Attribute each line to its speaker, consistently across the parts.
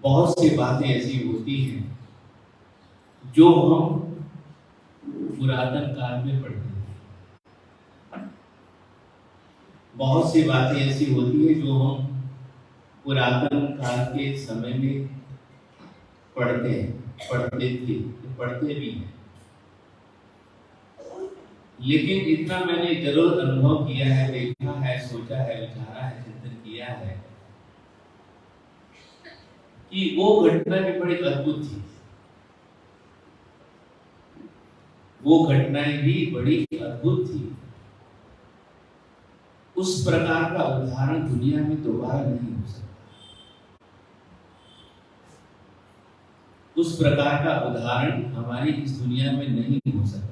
Speaker 1: बहुत सी बातें ऐसी होती हैं जो हम पुरातन काल में पढ़ते हैं। बहुत सी बातें ऐसी होती है जो हम पुरातन काल के समय में पढ़ते थे, पढ़ते भी हैं। लेकिन इतना मैंने जरूर अनुभव किया है, देखा है, सोचा है, विचारा है, चिंतन किया है कि वो घटना भी बड़ी अद्भुत थी। वो घटनाएं भी बड़ी अद्भुत थी। उस प्रकार का उदाहरण दुनिया में दोबारा नहीं हो सकता। उस प्रकार का उदाहरण हमारी इस दुनिया में नहीं हो सकता।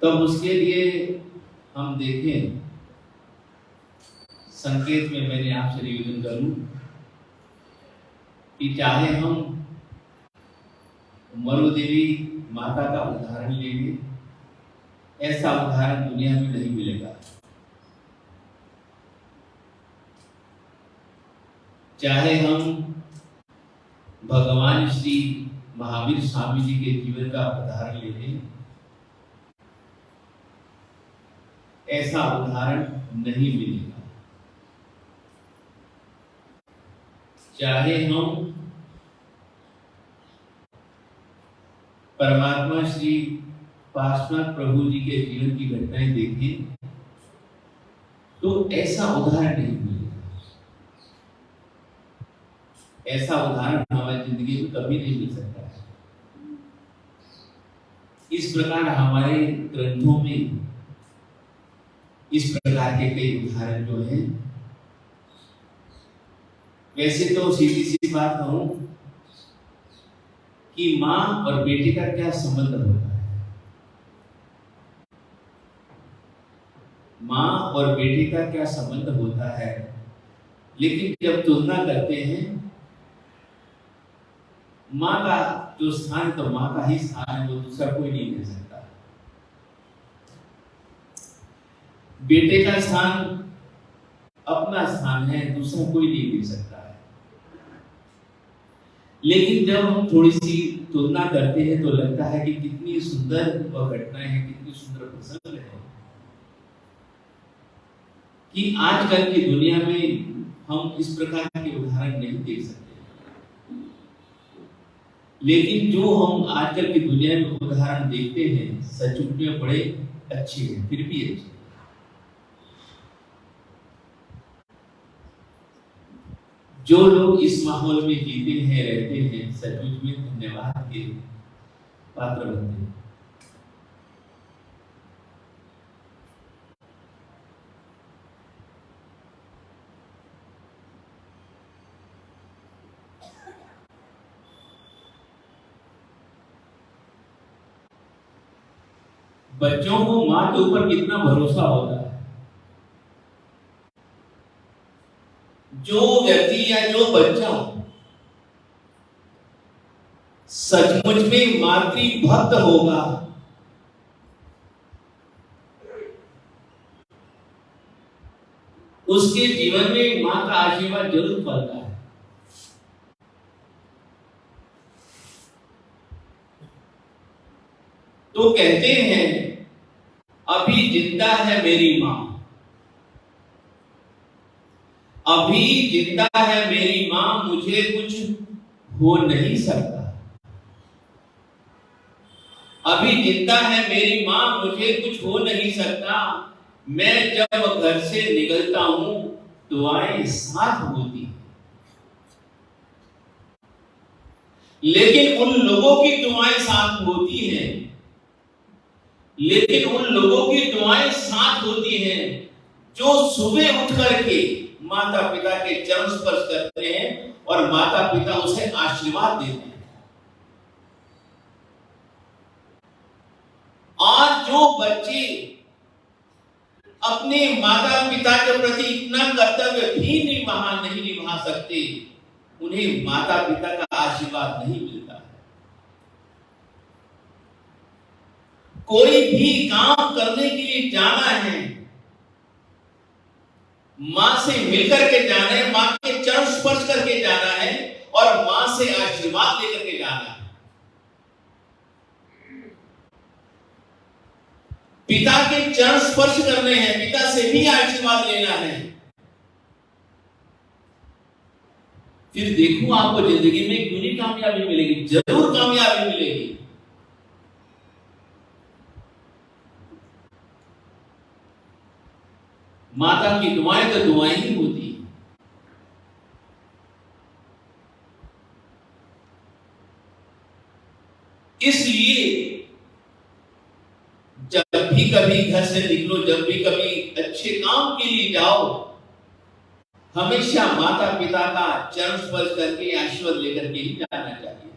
Speaker 1: तब उसके लिए हम देखें, संकेत में मैंने आपसे निवेदन करूं कि चाहे हम मरुदेवी माता का उदाहरण लेंगे, ऐसा उदाहरण दुनिया में नहीं मिलेगा। चाहे हम भगवान श्री महावीर स्वामी जी के जीवन का उदाहरण ले लें, ऐसा उदाहरण नहीं मिलेगा। चाहे हम परमात्मा श्री पार्श्वनाथ प्रभु जी के जीवन की घटनाएं देखें तो ऐसा उदाहरण नहीं मिलेगा। ऐसा उदाहरण हमारी जिंदगी में कभी नहीं मिल सकता है। इस प्रकार हमारे ग्रंथों में इस प्रकार के कई उदाहरण जो हैं। वैसे तो सीधी सी बात कहूं कि माँ और बेटे का क्या संबंध होता है। माँ और बेटे का क्या संबंध होता है, लेकिन जब तुलना करते हैं, माँ का जो स्थान तो माँ का ही स्थान है, वो दूसरा कोई नहीं ले सकता। बेटे का स्थान अपना स्थान है, दूसरा कोई नहीं ले सकता है। लेकिन जब हम थोड़ी सी तुलना करते हैं तो लगता है कि कितनी सुंदर वह घटनाएं हैं, कितनी सुंदर प्रसंग है कि आजकल की दुनिया में हम इस प्रकार के उदाहरण नहीं देख सकते। लेकिन जो हम आजकल की दुनिया में उदाहरण देखते हैं, सचमुच में बड़े अच्छे हैं, फिर भी अच्छे। जो लोग इस माहौल में जीते हैं, रहते हैं, सचमुच में धन्यवाद के पात्र बनते हैं। बच्चों को माँ के ऊपर कितना भरोसा होता है। जो व्यक्ति या जो बच्चा सचमुच में मातृभक्त होगा, उसके जीवन में मां का आशीर्वाद जरूर पड़ता है। तो कहते हैं, अभी जिंदा है मेरी मां, अभी जिंदा है मेरी मां, मुझे कुछ हो नहीं सकता। अभी जिंदा है मेरी मां, मुझे कुछ हो नहीं सकता। मैं जब घर से निकलता हूं, दुआएं साथ होती हैं। लेकिन उन लोगों की दुआएं साथ होती हैं, लेकिन उन लोगों की दुआएं साथ होती हैं जो सुबह उठ करके माता पिता के चरण स्पर्श करते हैं और माता पिता उसे आशीर्वाद देते हैं। और जो बच्चे अपने माता पिता के प्रति इतना कर्तव्य भी नहीं निभा सकते, उन्हें माता पिता का आशीर्वाद नहीं मिलता है। कोई भी काम करने के लिए जाना है मां से मिलकर के जाना है, मां के चरण स्पर्श करके जाना है और मां से आशीर्वाद लेकर के जाना है। पिता के चरण स्पर्श करने हैं, पिता से भी आशीर्वाद लेना है। फिर देखूं आपको जिंदगी में क्यों नहीं कामयाबी मिलेगी, जरूर कामयाबी मिलेगी। माता की दुआएं तो दुआएं ही होती है। इसलिए जब भी कभी घर से निकलो, जब भी कभी अच्छे काम के लिए जाओ, हमेशा माता पिता का चरण स्पर्श करके आशीर्वाद लेकर के ही जाना चाहिए।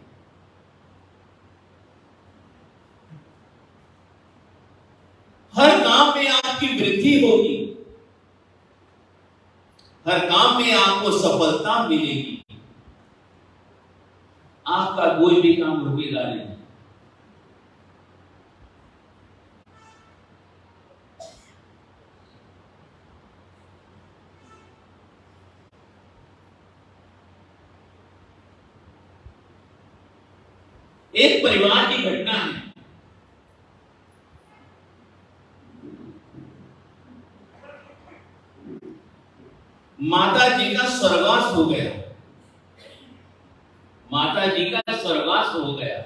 Speaker 1: हर काम में आपकी वृद्धि होगी, हर काम में आपको सफलता मिलेगी, आपका कोई भी काम रुकेगा नहीं। एक परिवार की घटना है। माता जी का स्वर्गवास हो गया, माता जी का स्वर्गवास हो गया।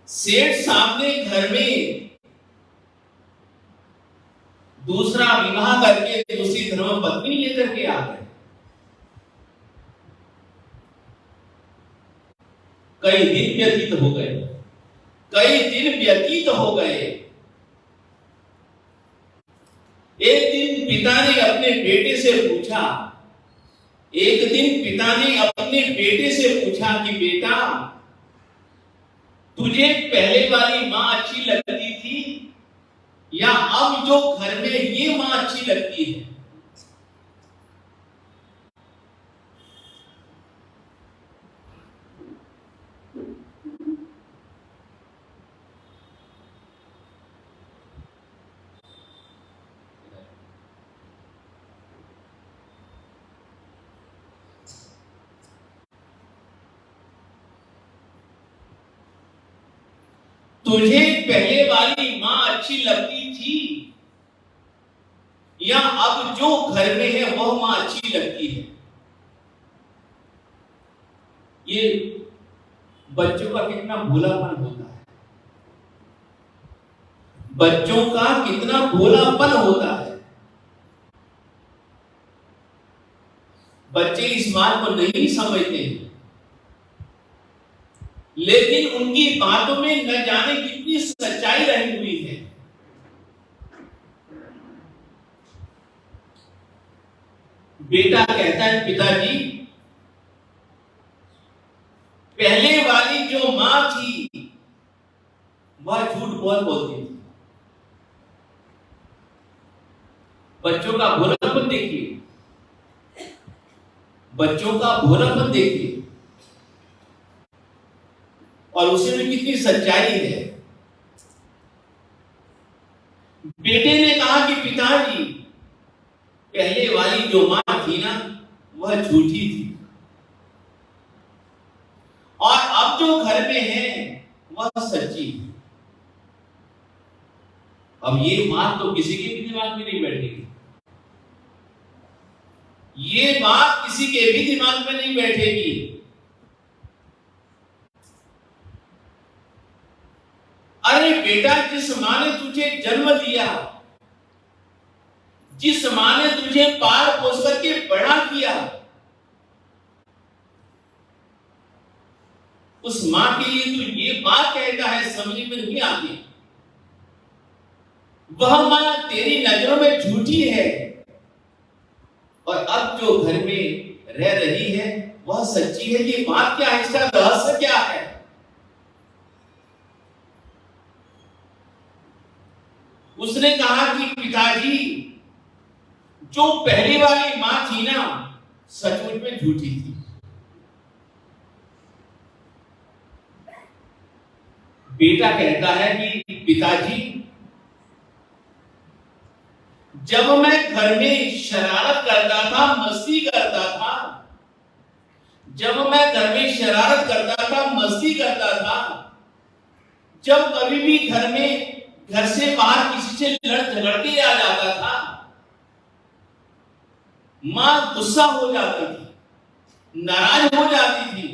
Speaker 1: सेठ सामने घर में दूसरा विवाह करके दूसरी धर्म पत्नी लेकर के आ गए। कई दिन व्यतीत हो गए, कई दिन व्यतीत हो गए। एक दिन पिता ने अपने बेटे से पूछा, एक दिन पिता ने अपने बेटे से पूछा कि बेटा, तुझे पहले वाली मां अच्छी लगती थी या अब जो घर में ये मां अच्छी लगती है? तुझे पहले वाली मां अच्छी लगती थी या अब जो घर में है वह मां अच्छी लगती है? ये बच्चों का कितना भोलापन होता है, बच्चों का कितना भोलापन होता है। बच्चे इस बात को नहीं समझते, लेकिन उनकी बातों में न जाने कितनी सच्चाई रही हुई है। बेटा कहता है, पिताजी, पहले वाली जो मां थी वह झूठ बहुत बोलती थी। बच्चों का भोलापन देखिए, बच्चों का भोलापन देखिए, और उसमें कितनी सच्चाई है। बेटे ने कहा कि पिताजी, पहले वाली जो मां थी ना वह झूठी थी, और अब जो घर में है वह सच्ची है। अब ये बात तो किसी के भी दिमाग में नहीं बैठेगी, ये बात किसी के भी दिमाग में नहीं बैठेगी। अरे बेटा, जिस मां ने तुझे जन्म दिया, जिस मां ने तुझे पाल पोस करके बड़ा किया, उस मां के लिए तू ये बात कहता है, समझ में नहीं आती। वह मां तेरी नजरों में झूठी है, और अब जो घर में रह रही है वह सच्ची है। ये बात क्या है, इसका रहस्य क्या है? उसने कहा कि पिताजी, जो पहली वाली मां थी ना सचमुच में झूठी थी। बेटा कहता है कि पिताजी, जब मैं घर में शरारत करता था, मस्ती करता था, जब मैं घर में शरारत करता था, मस्ती करता था, जब कभी भी घर से बाहर किसी से लड़ झगड़ के आ जाता था, मां गुस्सा हो जाती थी, नाराज हो जाती थी,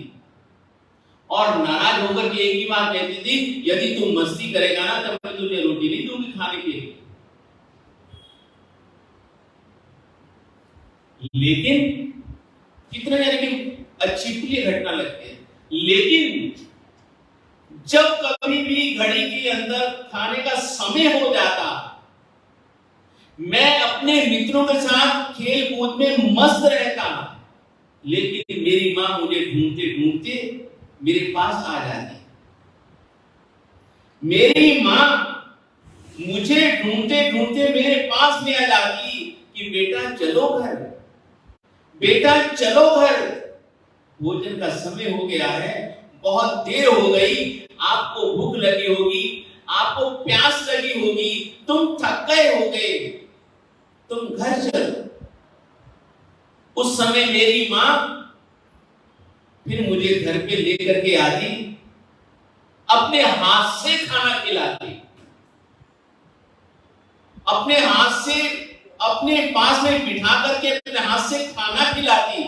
Speaker 1: और नाराज होकर के एक ही बात कहती थी, यदि तुम मस्ती करेगा ना तो मैं तुझे रोटी नहीं दूंगी खाने के लिए। लेकिन कितना यानी कि अच्छी प्रिय घटना लगती है, लेकिन जब कभी भी घड़ी के अंदर खाने का समय हो जाता, मैं अपने मित्रों के साथ खेल कूद में मस्त रहता, लेकिन मेरी मां मुझे ढूंढते ढूंढते मेरे पास आ जाती। मेरी मां मुझे ढूंढते ढूंढते मेरे पास में आ जाती कि बेटा चलो घर, बेटा चलो घर, भोजन का समय हो गया है, बहुत देर हो गई, आपको भूख लगी होगी, आपको प्यास लगी होगी, तुम थक गए होगे, तुम घर चलो। उस समय मेरी मां फिर मुझे घर पे लेकर के आती, अपने हाथ से खाना खिलाती, अपने हाथ से अपने पास में बिठा करके अपने हाथ से खाना खिलाती।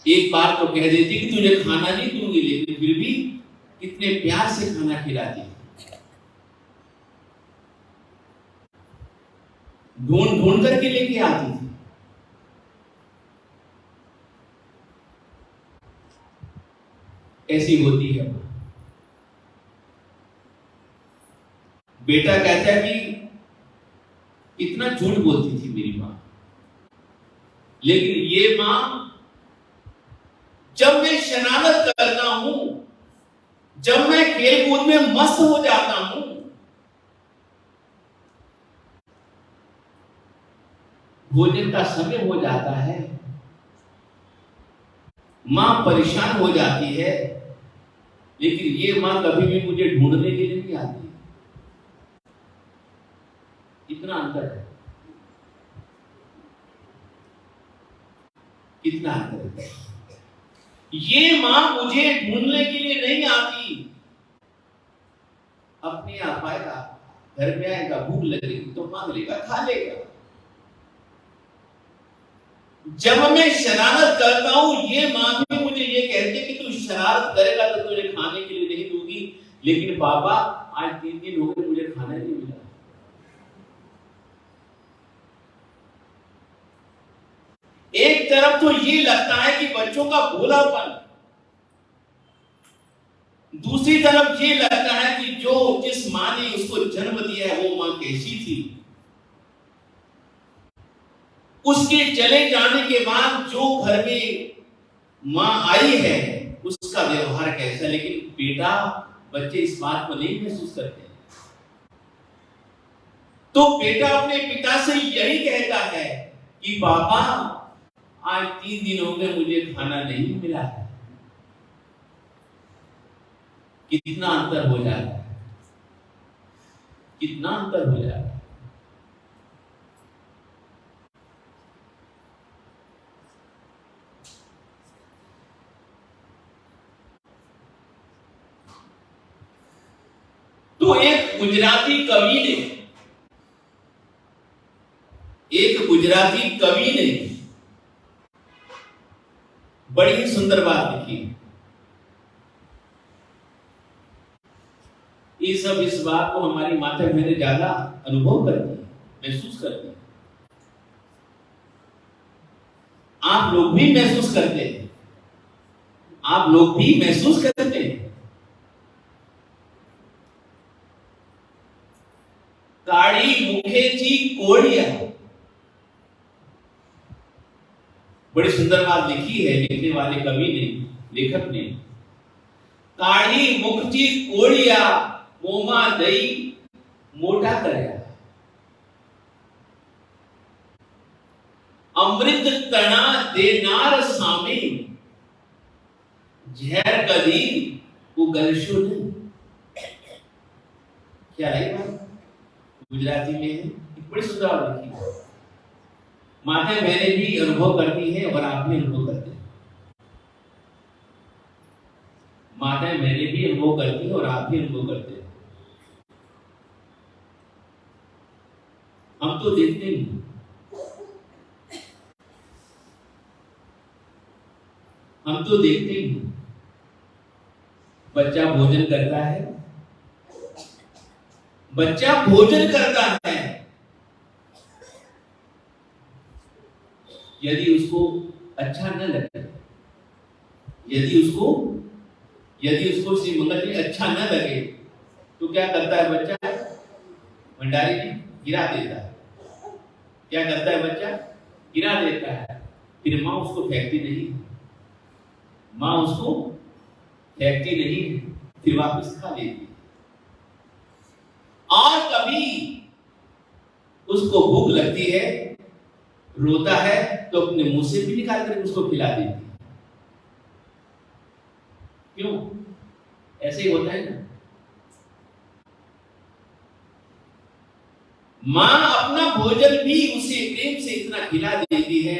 Speaker 1: एक बार तो कह देती कि तुझे खाना नहीं दूंगी, लेकिन फिर भी कितने प्यार से खाना खिलाती, ढूंढ ढूंढ करके लेके आती थी। ऐसी होती है। बेटा कहता है कि इतना झूठ बोलती थी मेरी मां, लेकिन ये मां जब मैं शरारत करता हूं, जब मैं खेल कूद में मस्त हो जाता हूं, भोजन का समय हो जाता है, मां परेशान हो जाती है, लेकिन ये मां कभी भी मुझे ढूंढने के लिए नहीं आती। कितना अंतर है, कितना अंतर है। ये मां मुझे ढूंढने के लिए नहीं आती, अपने आप आएगा, घर में आएगा, भूख लगेगी तो मांग लेगा, खा लेगा। जब मैं शरारत करता हूं, ये मां भी मुझे ये कहती है कि तू शरारत करेगा तो तुझे खाने के लिए नहीं दूंगी, लेकिन पापा आज 3 दिन हो गए मुझे खाना नहीं मिला। एक तरफ तो ये लगता है कि बच्चों का भोलापन, दूसरी तरफ ये लगता है कि जिस मां ने उसको जन्म दिया है वो मां कैसी थी, उसके चले जाने के बाद जो घर में मां आई है उसका व्यवहार कैसा। लेकिन बेटा, बच्चे इस बात को नहीं महसूस करते। तो बेटा अपने पिता से यही कहता है कि पापा आज 3 दिन हो गए मुझे खाना नहीं मिला है। कितना अंतर हो जाता है, कितना अंतर हो जाता है। तो एक गुजराती कवि ने बड़ी ही सुंदर बात लिखी। ये सब इस बात को हमारी माता बहनें ज्यादा अनुभव करती है, महसूस करती है। आप लोग भी महसूस करते हैं, आप लोग भी महसूस करते हैं। काड़ी मुखेची कोड़िया, बड़ी सुंदर बात लिखी है लिखने वाले कवि ने, लेखक ने। काड़ी मुखची कोड़िया मोमा दई मोटा करया, अमृत तना देनार सामे झहर कदी उगलशुन। क्या है बात? गुजराती में है, एक बड़ी सुंदर बात लिखी है। माता बहनें भी अनुभव करती है और आप भी अनुभव करते हैं। माताएं बहनें भी अनुभव करती है और आप भी अनुभव करते हैं। हम तो देखते नहीं, हम तो देखते ही नहीं। बच्चा भोजन करता है, बच्चा भोजन करता है, यदि उसको अच्छा न लगे, यदि उसको श्री मंगल जी अच्छा न लगे तो क्या करता है बच्चा? भंडारे में गिरा देता है। क्या करता है बच्चा? गिरा देता है। फिर माँ उसको फेंकती नहीं, माँ उसको फेंकती नहीं, फिर वापस खा लेती है। और कभी उसको भूख लगती है, रोता है, तो अपने मुंह से भी निकाल कर उसको खिला देती है। क्यों? ऐसे ही होता है ना। मां अपना भोजन भी उसे प्रेम से इतना खिला देती है।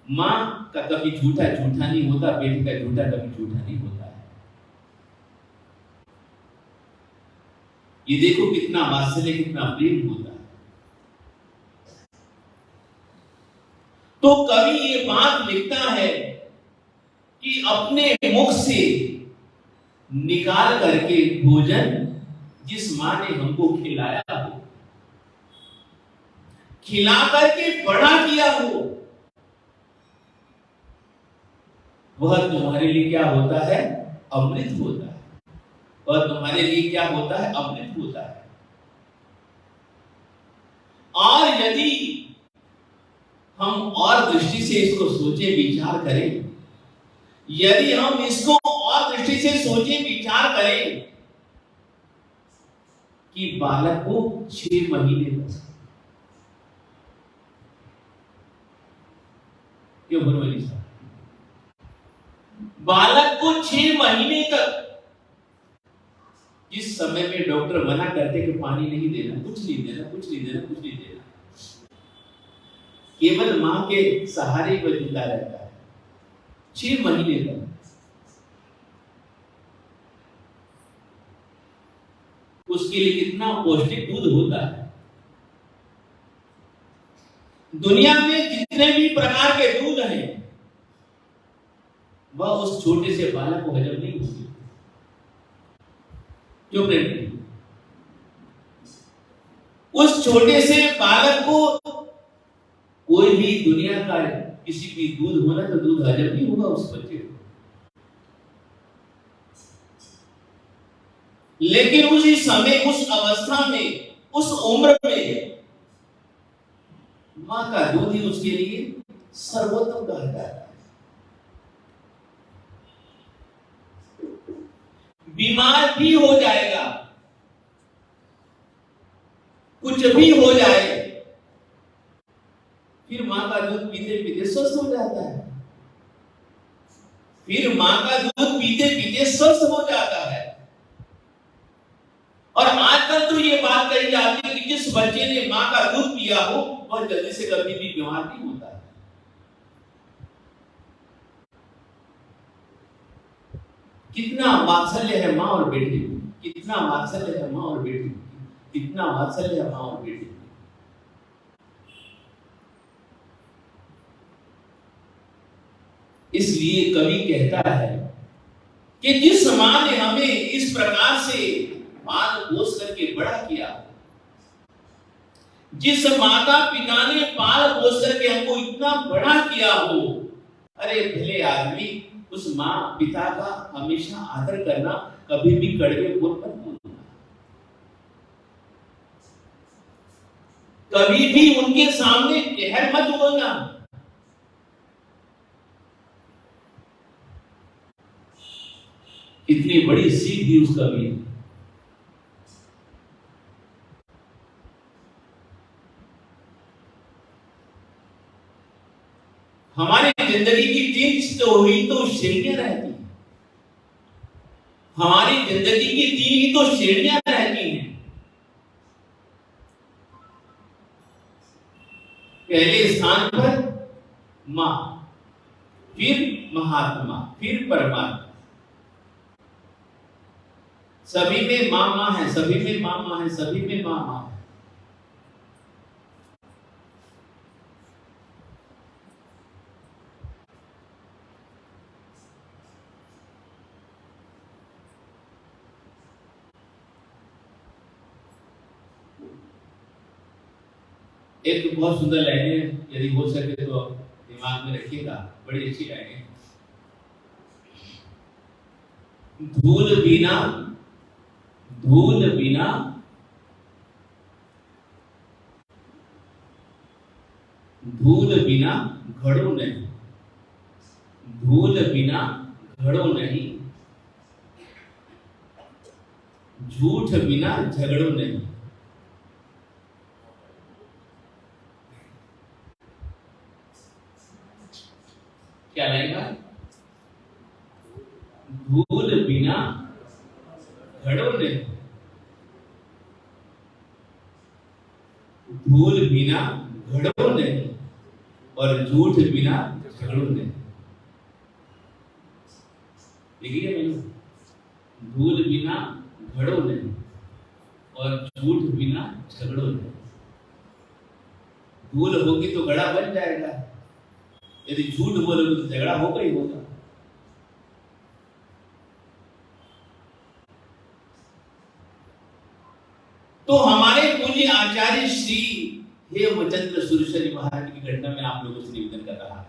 Speaker 1: मां का कभी झूठा नहीं होता, बेटे का झूठा कभी झूठा नहीं होता है। ये देखो कितना वात्सल्य, कितना प्रेम होता है। तो कवि ये बात लिखता है कि अपने मुख से निकाल करके भोजन जिस मां ने हमको खिलाया हो, खिला करके बड़ा किया हो, वह तुम्हारे लिए क्या होता है? अमृत होता है। वह तुम्हारे लिए क्या होता है? अमृत होता है। और यदि हम और दृष्टि से इसको सोचे विचार करें, यदि हम इसको और दृष्टि से सोचे विचार करें कि बालक को 6 महीने तक, क्यों बनवाली साहब, बालक को 6 महीने तक, जिस समय में डॉक्टर मना करते कि पानी नहीं देना, कुछ नहीं देना, कुछ नहीं देना, कुछ नहीं देना, केवल मां के सहारे वह जिंदा रहता है 6 महीने तक। उसके लिए कितना पौष्टिक दूध होता है। दुनिया में जितने भी प्रकार के दूध हैं, वह उस छोटे से बालक को हजम नहीं होते। क्यों प्रेम? उस छोटे से बालक को कोई भी दुनिया का किसी भी दूध होना तो दूध हजम नहीं होगा उस बच्चे को। लेकिन उसी समय, उस अवस्था में, उस उम्र में मां का दूध ही उसके लिए सर्वोत्तम कहा जाता है। बीमार भी हो जाएगा, कुछ भी हो जाए, फिर मां का दूध पीते पीते स्वस्थ हो जाता है। फिर मां का दूध पीते पीते स्वस्थ हो जाता है। और आजकल तो ये बात कही जाती है कि जिस बच्चे ने मां का दूध पिया हो वह जल्दी से कभी भी बीमार नहीं होता है। कितना वात्सल्य है मां और बेटे में, कितना वात्सल्य है मां और बेटे में, कितना वात्सल्य है मां और बेटे में। इसलिए कवि कहता है कि जिस मां ने हमें इस प्रकार से पाल पोस करके बड़ा किया, जिस माता पिता ने पाल पोस करके हमको इतना बड़ा किया हो, अरे भले आदमी उस मां पिता का हमेशा आदर करना, कभी भी कड़वे बोल मत बोलना, कभी भी उनके सामने कहर मत बोलना। इतनी बड़ी सीख दी उस कवि ने। हमारी जिंदगी की 3 तो श्रेणियां रहती हैं। हमारी जिंदगी की 3 ही तो श्रेणियां रहती हैं। पहले स्थान पर मां, फिर महात्मा, फिर परमात्मा। सभी में मां मां है, सभी में मां मां है, सभी में मां मां है। एक बहुत सुंदर लाइन है, यदि हो सके तो दिमाग में रखिएगा, बड़ी अच्छी लाइन है। धूल बिना, धूल बिना धूल बिना घड़ो नहीं, धूल बिना घड़ो नहीं, झूठ बिना झगड़ो नहीं। क्या लाएगा? धूल बिना घड़ो नहीं, धूल बिना घड़ो नहीं, और झूठ बिना झगड़ो नहीं। देखिए मैंने, धूल बिना घड़ो नहीं और झूठ बिना झगड़ो नहीं। धूल होगी तो घड़ा बन जाएगा, यदि झूठ बोलोगे तो झगड़ा होगा ही होगा। तो हमारे पूज्य आचार्य श्री हेमचंद्र सुरेश्वरी महाराज की घटना में आप लोगों से निवेदन कर रहा था।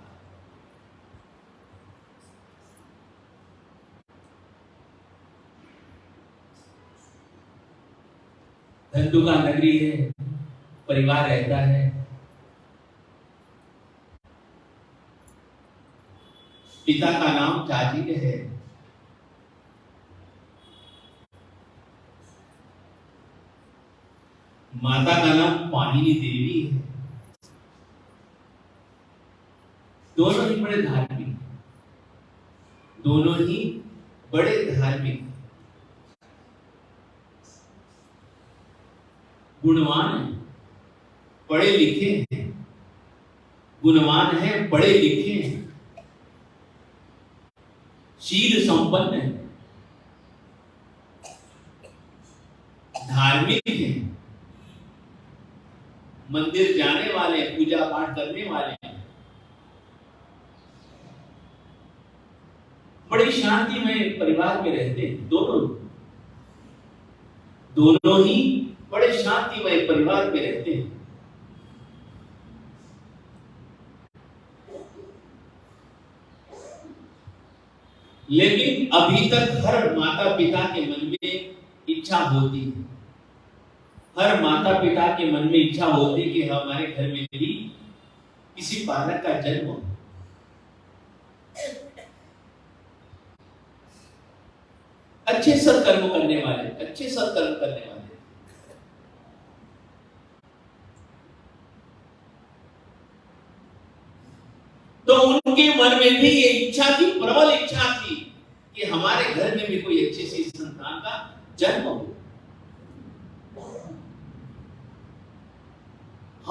Speaker 1: धंधु का नगरी है, परिवार रहता है, पिता का नाम चाची है, माता का नाम पाहिनी देवी है। दोनों ही बड़े धार्मिक, दोनों ही बड़े धार्मिक, गुणवान हैं, पढ़े लिखे हैं, गुणवान हैं, पढ़े लिखे हैं, शील संपन्न है, धार्मिक है, मंदिर जाने वाले, पूजा पाठ करने वाले हैं, बड़ी शांति में परिवार में रहते हैं। दोनों ही बड़े शांतिमय परिवार में रहते हैं। लेकिन अभी तक हर माता पिता के मन में इच्छा होती है, हर माता पिता के मन में इच्छा होती है कि हमारे घर में भी किसी बालक का जन्म हो। अच्छे सत्कर्म करने वाले, अच्छे सत्कर्म करने वाले। तो उनके मन में भी ये इच्छा थी, प्रबल इच्छा थी कि हमारे घर में भी कोई अच्छी सी संतान का जन्म हो,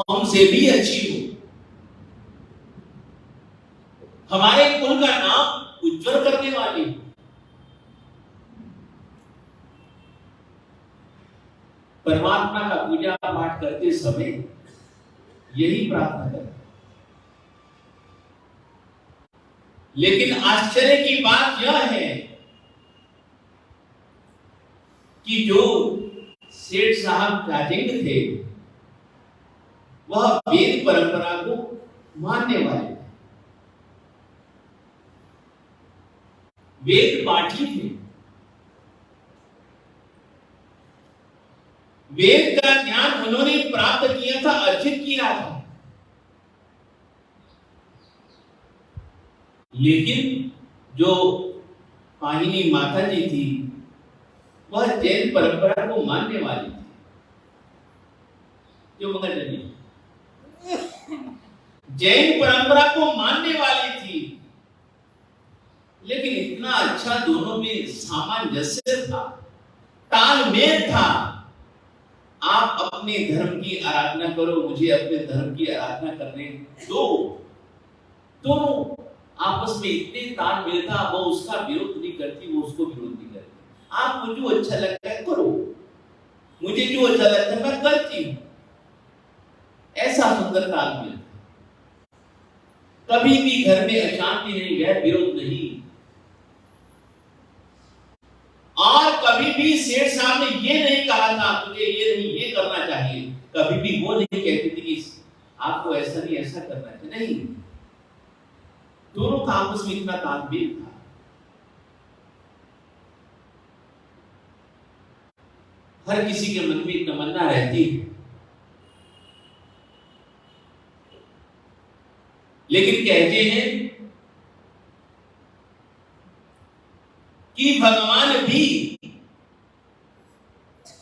Speaker 1: हमसे भी अच्छी हो, हमारे कुल का नाम उज्जवल करने वाली हो। परमात्मा का पूजा पाठ करते समय यही प्रार्थना करें। लेकिन आश्चर्य की बात यह है कि जो सेठ साहब राजेंद्र थे, वह वेद परंपरा को मानने वाले थे, वेद पाठी थे, वेद का ज्ञान उन्होंने प्राप्त किया था, अर्जित किया था। लेकिन जो पाहिनी माता जी थी, वह जैन परंपरा को मानने वाली थी। जो मगर जी जैन परंपरा को मानने वाली थी, लेकिन इतना अच्छा दोनों में सामंजस्य था, तालमेल था आप अपने धर्म की आराधना करो, मुझे अपने धर्म की आराधना करने दो। दोनों आपस में इतने तालमेल था, वो उसका विरोध नहीं करती, वो उसको विरोध नहीं करती। आप मुझे जो अच्छा लगता है करो, मुझे जो अच्छा लगता है मैं करती हूं। ऐसा सुंदर तालमेल। कभी भी घर में अशांति नहीं, गैर विरोध नहीं। और कभी भी सेठ साहब ने ये नहीं कहा था तुझे ये नहीं ये करना चाहिए, कभी भी वो नहीं कहती थी कि आपको ऐसा नहीं ऐसा करना चाहिए, नहीं। दोनों का आपस में इतना तालमेल था। हर किसी के मन में तमन्ना रहती है, लेकिन कहते हैं कि भगवान भी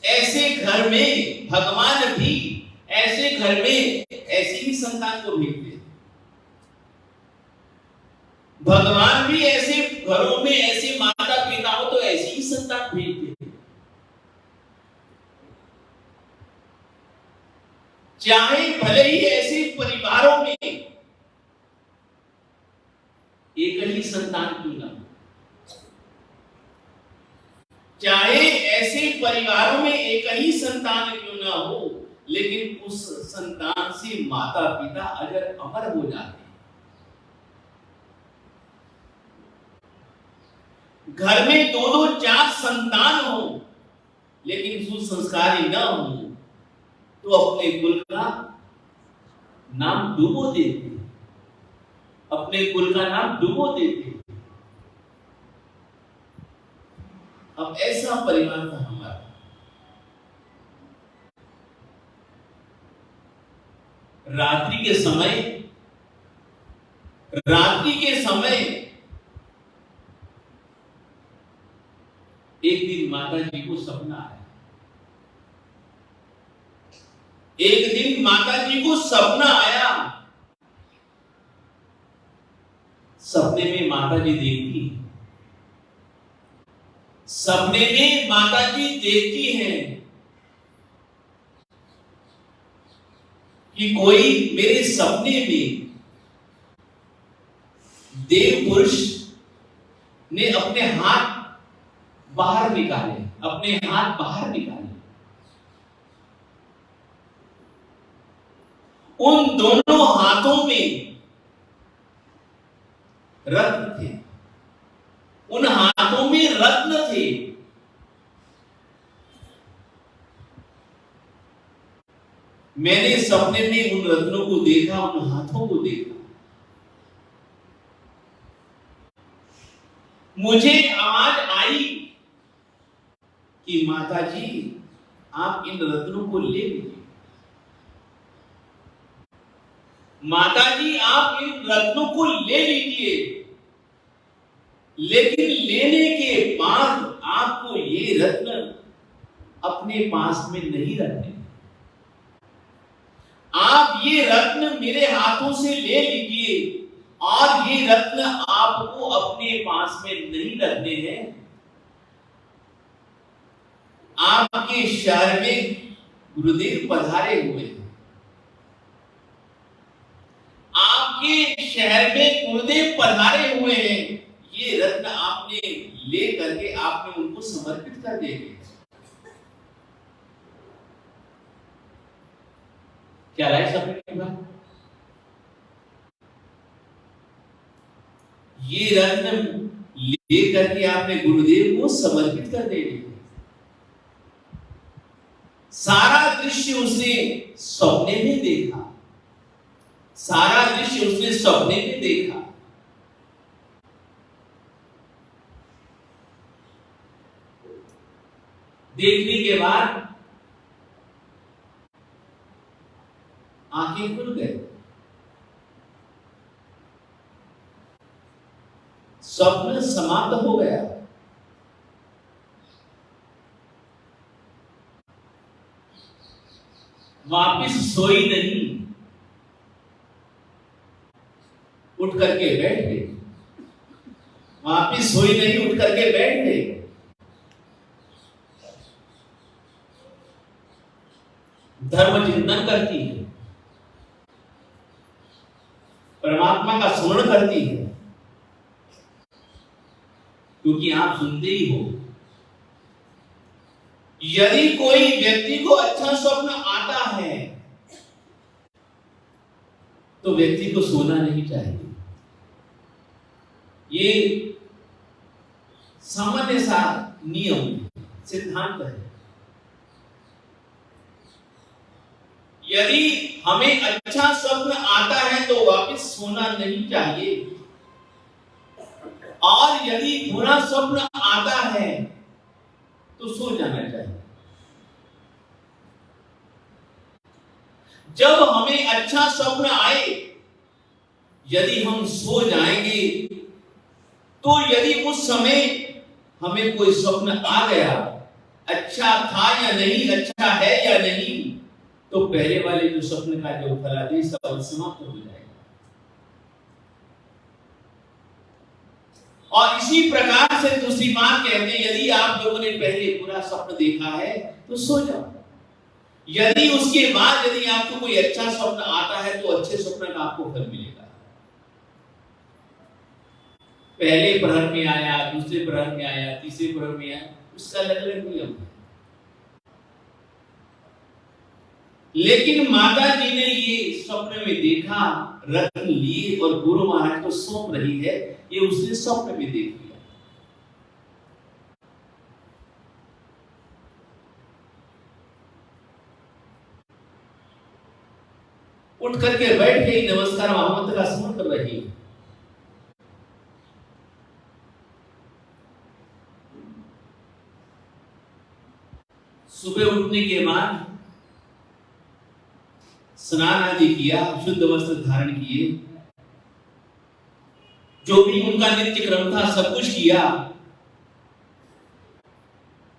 Speaker 1: ऐसे घर में, भगवान भी ऐसे घर में ऐसी ही संतान को भेजते। भगवान भी ऐसे घरों में ऐसे माता पिता हो तो ऐसी ही संतान भेजते। चाहे भले ही ऐसे परिवारों में एक ही संतान क्यों ना हो, चाहे ऐसे परिवारों में एक ही संतान क्यों ना हो, लेकिन उस संतान से माता पिता अगर अमर हो जाते। घर में दो दो चार संतान हो लेकिन सुसंस्कारी ना हो तो अपने कुल का नाम डुबो देते, अपने कुल का नाम डुबो देते। अब ऐसा परिवार था हमारा। रात्रि के समय एक दिन माता जी को सपना आया। एक दिन माता जी को सपना आया। सपने में माता जी देखती, सपने में माता जी देखती हैं कि कोई मेरे सपने में देव पुरुष ने अपने हाथ बाहर निकाले, अपने हाथ बाहर निकाले। उन दोनों हाथों में रत्न थे, उन हाथों में रत्न थे। मैंने सपने में उन रत्नों को देखा, उन हाथों को देखा। मुझे आवाज आई कि माता जी आप इन रत्नों को ले लीजिए, माता जी आप इन रत्नों को ले लीजिए, लेकिन लेने के बाद आपको ये रत्न अपने पास में नहीं रखने। आप ये रत्न मेरे हाथों से ले लीजिए और ये रत्न आपको अपने पास में नहीं रखने हैं। आपके शहर में गुरुदेव पधारे हुए हैं, आपके शहर में गुरुदेव पधारे हुए हैं, ये रत्न आपने ले करके आपने उनको समर्पित कर देंगे। क्या राय सपने में? ये रत्न ले करके आपने गुरुदेव को समर्पित कर देंगे। सारा दृश्य उसने सपने में देखा, सारा दृश्य उसने सपने में देखा। देखने के बाद आंखें खुल गई, स्वप्न समाप्त हो गया। वापिस सोई नहीं, उठ करके बैठ गए। वापिस सोई नहीं, उठ करके बैठ गए। धर्म चिंतन करती है, परमात्मा का स्मरण करती है, क्योंकि आप सुनते ही हो, यदि कोई व्यक्ति को अच्छा स्वप्न आता है तो व्यक्ति को सोना नहीं चाहिए। ये सामान्य सा नियम, सिद्धांत है। यदि हमें अच्छा स्वप्न आता है तो वापस सोना नहीं चाहिए, और यदि बुरा स्वप्न आता है तो सो जाना चाहिए। जब हमें अच्छा स्वप्न आए, यदि हम सो जाएंगे तो यदि उस समय हमें कोई स्वप्न आ गया, अच्छा था या नहीं, अच्छा है या नहीं, तो पहले वाले जो स्वप्न का जो फलादेश था वो समाप्त हो जाएगा। और इसी प्रकार से दूसरी बात कहते हैं, यदि आप लोगों ने पहले पूरा स्वप्न देखा है तो सो जाओ। यदि उसके बाद यदि आपको कोई अच्छा स्वप्न आता है तो अच्छे स्वप्न का आपको फल मिलेगा। पहले प्रहर में आया, दूसरे प्रहर में आया, तीसरे प्रहर में आया, उसका अलग अलग नियम है। लेकिन माता जी ने ये स्वप्न में देखा, रत्न लिए और गुरु महाराज को सौंप रही है, ये उसने स्वप्न में देख लिया। उठ करके बैठ गई, नमस्कार महामंत्र का स्मरण कर रही है। सुबह उठने के बाद स्नान आदि किया, शुद्ध वस्त्र धारण किए, जो भी उनका नित्य क्रम था सब कुछ किया,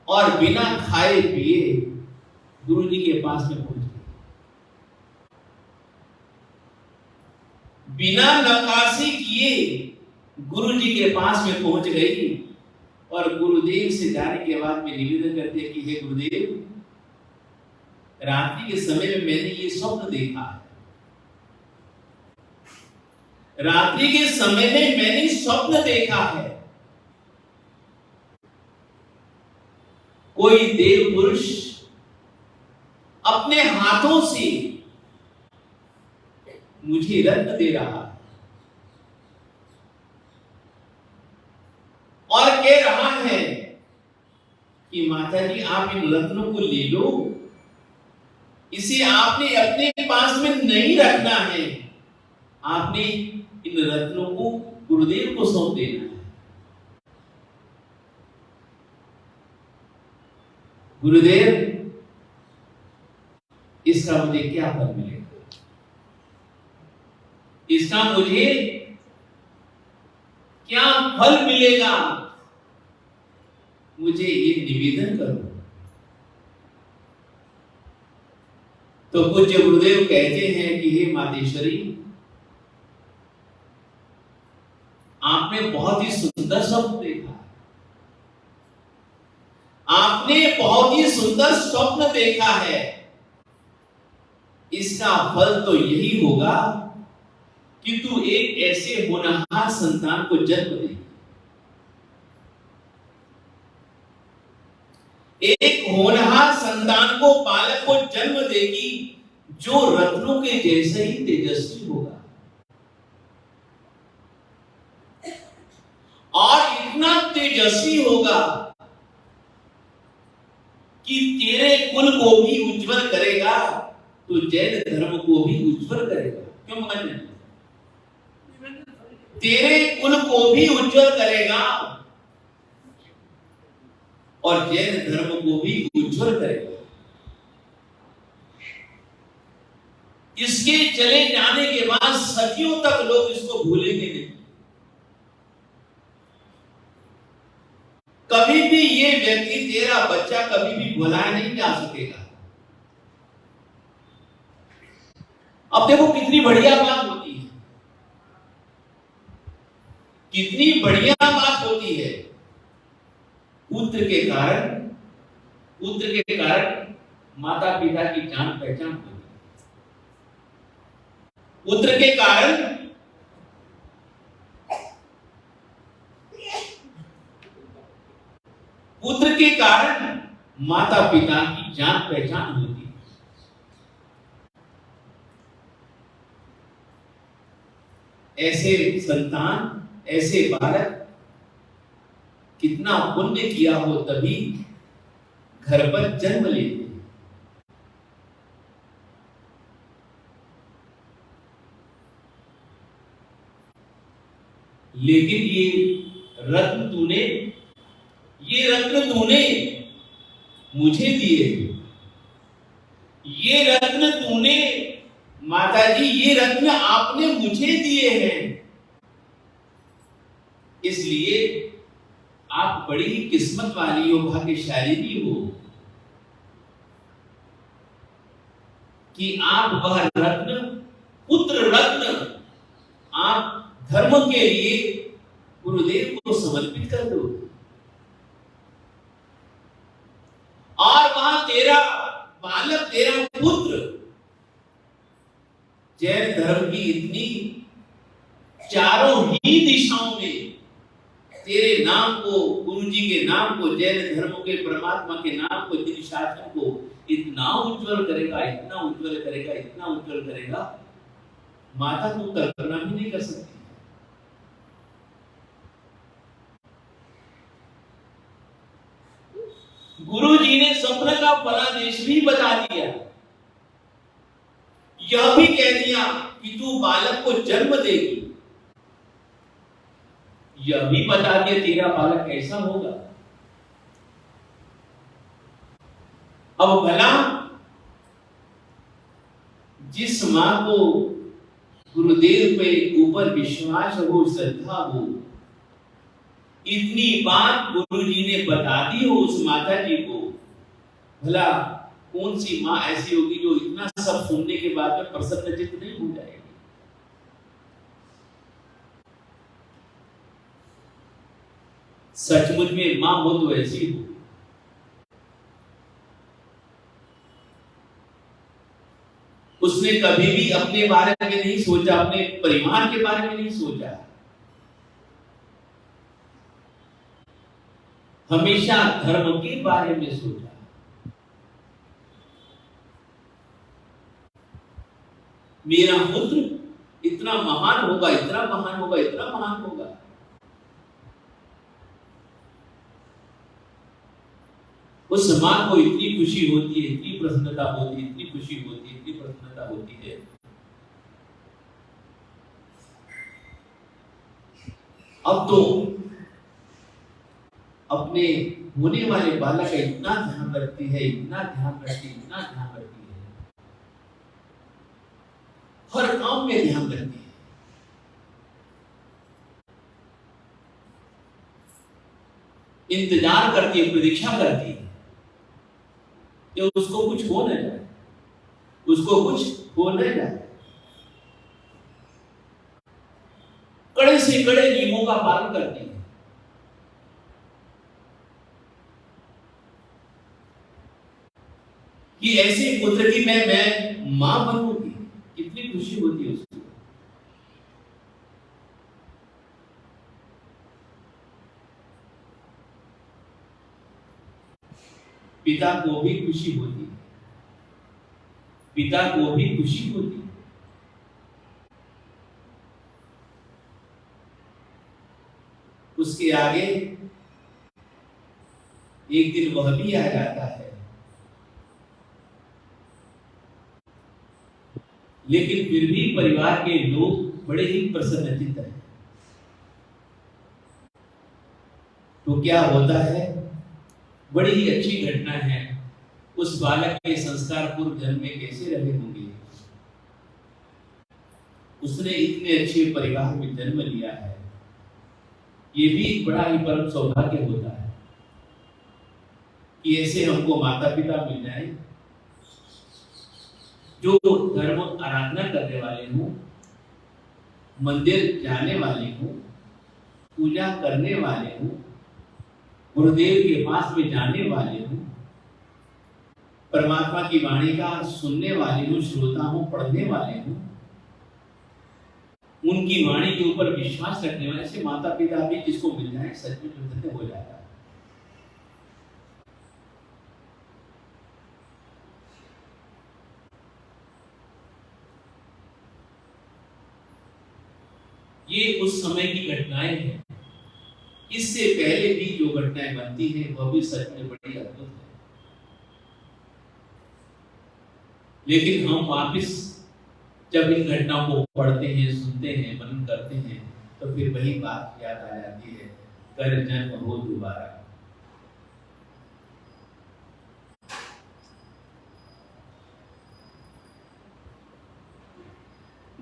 Speaker 1: और बिना खाए पिए गुरु जी के पास में पहुंच गए। बिना नकाशी किए गुरु जी के पास में पहुंच गई, और गुरुदेव से जाने के बाद में निवेदन करते हैं कि हे गुरुदेव, रात्रि के समय में मैंने ये स्वप्न देखा है। रात्रि के समय में मैंने स्वप्न देखा है, कोई देव पुरुष अपने हाथों से मुझे रत्न दे रहा है और कह रहा है कि माता जी आप इन रत्नों को ले लो, इसे आपने अपने पास में नहीं रखना है, आपने इन रत्नों को गुरुदेव को सौंप देना है। गुरुदेव, इसका मुझे क्या फल मिलेगा? इसका मुझे क्या फल मिलेगा? मुझे ये निवेदन करो। तो पूज्य गुरुदेव कहते हैं कि हे मातेश्वरी, आपने बहुत ही सुंदर स्वप्न देखा, आपने बहुत ही सुंदर स्वप्न देखा है। इसका फल तो यही होगा कि तू एक ऐसे होनहार संतान को जन्म दे, एक होनहार संतान को, बालक को जन्म देगी जो रत्नों के जैसे ही तेजस्वी होगा, और इतना तेजस्वी होगा कि तेरे कुल को भी उज्जवल करेगा, तो जैन धर्म को भी उज्जवल करेगा। क्यों माने? तेरे कुल को भी उज्जवल करेगा और जैन धर्म को भी उज्जवल करेगा। इसके चले जाने के बाद सदियों तक लोग इसको भूलेंगे नहीं। कभी भी ये व्यक्ति, तेरा बच्चा कभी भी भुलाया नहीं जा सकेगा। अब देखो कितनी बढ़िया बात होती है, कितनी बढ़िया बात होती है। पुत्र के कारण माता पिता की जान पहचान होती है। पुत्र के कारण माता पिता की जान पहचान होती है। ऐसे संतान, ऐसे बालक कितना पुण्य किया हो तभी घर पर जन्म लेते हैं। लेकिन ये रत्न तूने मुझे दिए, ये रत्न तूने, माता जी ये रत्न आपने मुझे दिए हैं, इसलिए आप बड़ी किस्मत वाली हो, भाग्यशाली हो कि आप वह रत्न, पुत्र रत्न, आप धर्म के लिए गुरुदेव को समर्पित कर दो। और वहां तेरा बालक, तेरा पुत्र जैन धर्म की इतनी चारों ही दिशाओं में तेरे नाम को, गुरु जी के नाम को, जैन धर्म के परमात्मा के नाम को, जिन शासन को इतना उज्जवल करेगा, इतना उज्जवल करेगा, इतना उज्जवल करेगा, माता तू कल्पना भी नहीं कर सकती। गुरु जी ने स्वप्न का फलादेश भी बता दिया, यह भी कह दिया कि तू बालक को जन्म देगी, यह भी बता दिया तेरा बालक कैसा होगा। अब भला जिस मां को गुरुदेव पे ऊपर विश्वास हो, श्रद्धा हो, इतनी बात गुरु जी ने बता दी हो उस माता जी को, भला कौन सी मां ऐसी होगी जो इतना सब सुनने के बाद में प्रसन्नचित्त नहीं हो जाएगी। सचमुच में मां हो तो ऐसी हो। उसने कभी भी अपने बारे में नहीं सोचा, अपने परिवार के बारे में नहीं सोचा, हमेशा धर्म के बारे में सोचा। मेरा पुत्र इतना महान होगा, इतना महान होगा, इतना महान होगा। उस मां को इतनी खुशी होती है, इतनी प्रसन्नता होती है, इतनी खुशी होती है, इतनी प्रसन्नता होती है। अब तो अपने होने वाले बालक का इतना ध्यान रखती है, इतना ध्यान रखती है, इतना ध्यान रखती है, हर काम में ध्यान रखती है। इंतजार करती है, प्रतीक्षा करती है कि उसको कुछ हो न जाए, उसको कुछ हो न जाए। कड़े से कड़े नियमों का पालन करती है। कि ऐसे पुत्र की मैं मां बनूंगी, कितनी खुशी होती है उसको। पिता को भी खुशी होती है, पिता को भी खुशी होती है। उसके आगे एक दिन वह भी आ जाता है, लेकिन फिर भी परिवार के लोग बड़े ही प्रसन्नचित्त हैं। तो क्या होता है, बड़ी ही अच्छी घटना है। उस बालक के संस्कार पूर्व जन्म में कैसे रहे होंगे। उसने इतने अच्छे परिवार में जन्म लिया है, ये भी बड़ा ही परम सौभाग्य होता है कि ऐसे हमको माता पिता मिल जाए जो धर्म आराधना करने वाले हों, मंदिर जाने वाले हों, पूजा करने वाले हों, गुरुदेव के पास में जाने वाले हों, परमात्मा की वाणी का सुनने वाले हो, श्रोता हो, पढ़ने वाले हो, उनकी वाणी के ऊपर विश्वास रखने वाले से माता पिता भी जिसको मिल जाए सच में धन्य हो जाता है। ये उस समय की घटनाएं हैं। इससे पहले भी जो घटनाएं बनती हैं वह भी सच में बड़ी अद्भुत है। लेकिन हम वापिस जब इन घटनाओं को पढ़ते हैं, सुनते हैं, मनन करते हैं, तो फिर वही बात याद आ जाती है, कर जन्म हो दोबारा।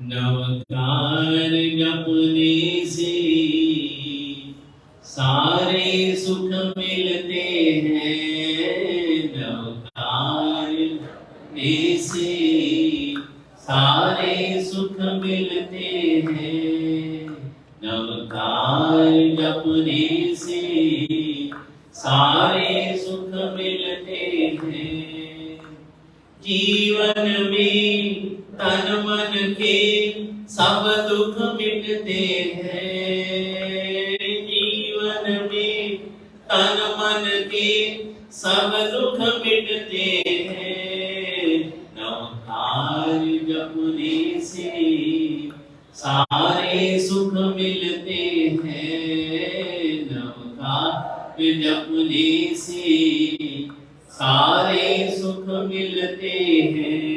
Speaker 1: नवकार जपने से सारे सुख मिलते हैं, नवकार जपने से सारे सुख मिलते हैं, नवकार जपने से सारे सुख मिलते हैं। जीवन में तन मन के सब दुख मिटते हैं, जीवन में तन मन के सब दुख मिटते हैं, नवकार जपने से सारे सुख मिलते हैं, नवकार जपने से सारे सुख मिलते हैं।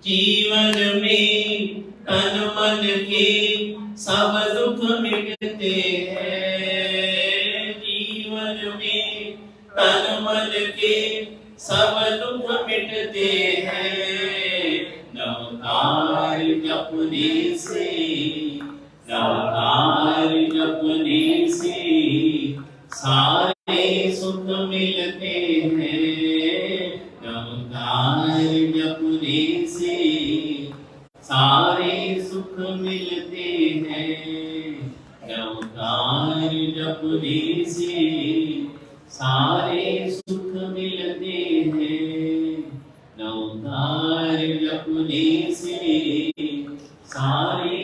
Speaker 1: जीवन में तन मन के सब दुख मिटते हैं, जीवन में तन मन के सब दुख मिटते हैं, नवकार जपने से, नवकार जपने से सारे सुख मिलते हैं, नवकार जपने से सारे सुख मिलते हैं, नवकार जपने से सारे सुख मिलते हैं, नवकार जपने से सारे